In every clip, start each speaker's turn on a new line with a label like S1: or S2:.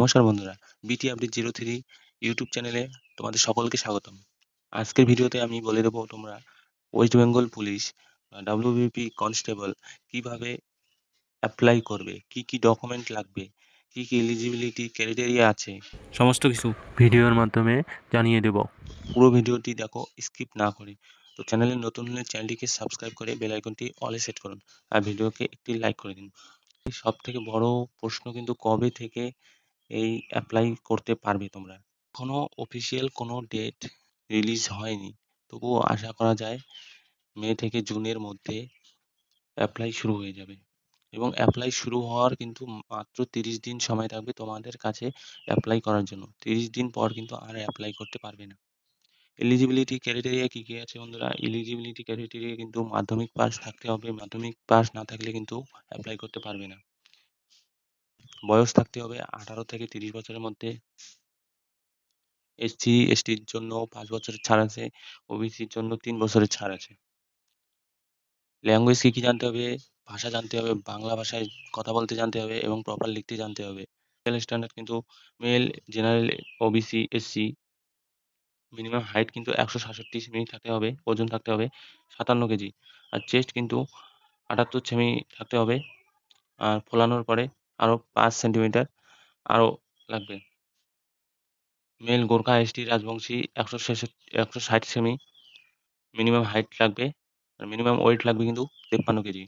S1: নমস্কার বন্ধুরা, বিটি আপডেট 03 ইউটিউব চ্যানেলে তোমাদের সকলকে স্বাগতম। আজকের ভিডিওতে আমি বলে দেবো তোমরা West Bengal police WBP constable কিভাবে অ্যাপ্লাই করবে, কি কি ডকুমেন্ট লাগবে, কি কি এলিজিবিলিটি ক্রাইটেরিয়া আছে, সমস্ত কিছু
S2: ভিডিওর মাধ্যমে জানিয়ে দেব।
S1: পুরো ভিডিওটি দেখো স্কিপ না করে। তো চ্যানেলে নতুন হলে চ্যানেলটিকে সাবস্ক্রাইব করে বেল আইকনটি অলে সেট করুন আর ভিডিওকে একটি লাইক করে দিন। সব থেকে বড় প্রশ্ন কিন্তু কবে থেকে এই অ্যাপ্লাই করতে পারবে তোমরা? এখনো অফিসিয়াল কোনো ডেট রিলিজ হয়নি, তবুও আশা করা যায় মে থেকে জুনের মধ্যে অ্যাপ্লাই শুরু হয়ে যাবে এবং অ্যাপ্লাই শুরু হওয়ার কিন্তু মাত্র 30 দিন সময় থাকবে তোমাদের কাছে অ্যাপ্লাই করার জন্য। 30 দিন পর কিন্তু আর অ্যাপ্লাই করতে পারবে না। এলিজিবিলিটি ক্রাইটেরিয়া কি কি আছে বন্ধুরা? এলিজিবিলিটি ক্রাইটেরিয়া কিন্তু মাধ্যমিক পাস থাকতে হবে, মাধ্যমিক পাস না থাকলে কিন্তু অ্যাপ্লাই করতে পারবে না। বয়স থাকতে হবে 18 থেকে 30 বছরের মধ্যে। এসসি এসটির জন্য 5 বছরের ছাড় আছে, ওবিসির জন্য 3 বছরের ছাড় আছে। ল্যাঙ্গুয়েজ কি কি জানতে হবে? ভাষা জানতে হবে, বাংলা ভাষায় কথা বলতে জানতে হবে এবং প্রপার লিখতে জানতে হবে। স্ট্যান্ডার্ড কিন্তু male, general, OBC, SC minimum height কিন্তু 167 সেমি থাকতে হবে, ওজন থাকতে হবে 57 কেজি আর চেস্ট কিন্তু 78 সেমি থাকতে হবে আর ফোলানোর পরে আরো 5 সেন্টিমিটার আরো লাগবে। মেল গোর্খা এসটি রাজবংশী 160 সেমি মিনিমাম হাইট লাগবে আর মিনিমাম ওয়েট লাগবে কিন্তু 53 কেজি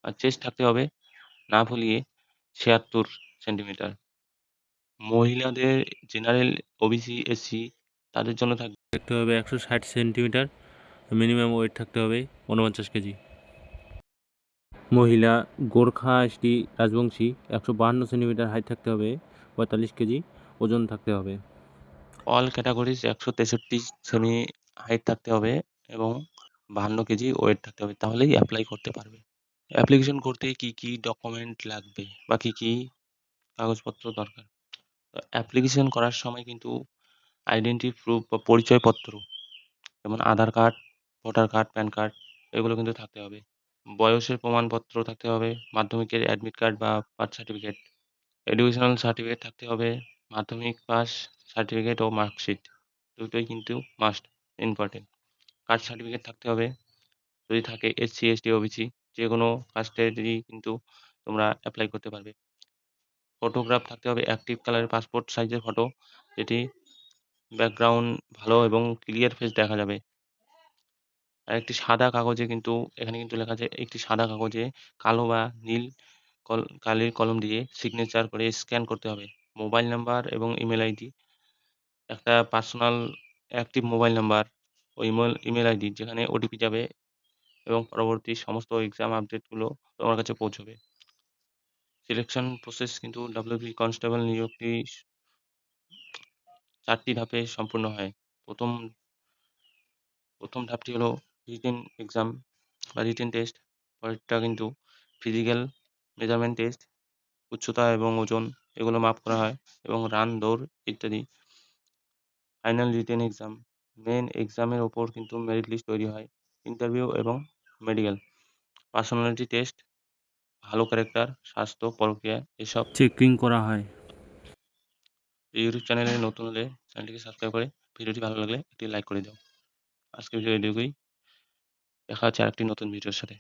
S1: আর চেস্ট থাকতে হবে না ভুলিয়ে 76 সেন্টিমিটার। মহিলাদের জেনারেল, ওবিসি, এসসি তাদের জন্য
S2: থাকতে হবে 160 সেন্টিমিটার, মিনিমাম ওয়েট থাকতে হবে 49 কেজি। মহিলা Gorkha ST Rajbanshi 152 centimetre, height থাকতে হবে 45 কেজি, ওজন থাকতে হবে।
S1: অল ক্যাটাগরিজ 163 সেমি হাইট থাকতে হবে এবং 52 কেজি ওয়েট থাকতে হবে, তাহলেই অ্যাপ্লাই করতে পারবে। অ্যাপ্লিকেশন করতে কি কি ডকুমেন্ট লাগবে বা কি কি কাগজপত্র দরকার? অ্যাপ্লিকেশন করার সময় কিন্তু আইডেন্টি প্রুফ বা পরিচয়পত্র যেমন Aadhaar card, voter card, PAN card এগুলো কিন্তু থাকতে হবে। বয়সের প্রমাণপত্র থাকতে হবে, মাধ্যমিকের অ্যাডমিট কার্ড বা বার্থ সার্টিফিকেট, এডুকেশনাল সার্টিফিকেট থাকতে হবে, মাধ্যমিক পাস সার্টিফিকেট ও মার্কশিট দুটোই কিন্তু মাস্ট ইম্পর্টেন্ট। কাস্ট সার্টিফিকেট থাকতে হবে, যদি থাকে এসসি, এসটি, ওবিসি যে কোনো কাস্টেরই কিন্তু তোমরা অ্যাপ্লাই করতে পারবে। ফটোগ্রাফ থাকতে হবে, অ্যাক্টিভ কালারের পাসপোর্ট সাইজের ফটো, যেটি ব্যাকগ্রাউন্ড ভালো এবং ক্লিয়ার ফেস দেখা যাবে। আর একটি সাদা কাগজে কিন্তু এখানে কিন্তু লেখা আছে, একটি সাদা কাগজে কালো বা নীল কালির কলম দিয়ে সিগনেচার করে স্ক্যান করতে হবে। মোবাইল নাম্বার এবং ইমেল আইডি, একটা পার্সোনাল অ্যাক্টিভ মোবাইল নাম্বার ও ইমেল আইডি যেখানে ওটিপি যাবে এবং পরবর্তী সমস্ত এক্সাম আপডেটগুলো তোমার কাছে পৌঁছবে। সিলেকশন প্রসেস কিন্তু WBP কনস্টেবল নিয়োগটি 4টি ধাপে সম্পূর্ণ হয়। প্রথম ধাপটি হলো রিটেন এক্সাম বা রিটেন টেস্ট, পরেরটা কিন্তু ফিজিক্যাল মেজারমেন্ট টেস্ট, উচ্চতা এবং ওজন এগুলো মাপ করা হয় এবং রান, দৌড় ইত্যাদি। ফাইনাল রিটেন এক্সাম, মেন এক্সামের ওপর কিন্তু মেরিট লিস্ট তৈরি হয়। ইন্টারভিউ এবং মেডিকেল, পার্সোনালিটি টেস্ট, ভালো ক্যারেক্টার, স্বাস্থ্য পরীক্ষা এসব
S2: চেকিং করা হয়।
S1: ইউটিউব চ্যানেলে নতুন হলে চ্যানেলটিকে সাবস্ক্রাইব করে ভিডিওটি ভালো লাগলে একটি লাইক করে দাও। আজকের ভিডিও এটুকুই, দেখা হচ্ছে আরেকটি নতুন ভিডিওর সাথে।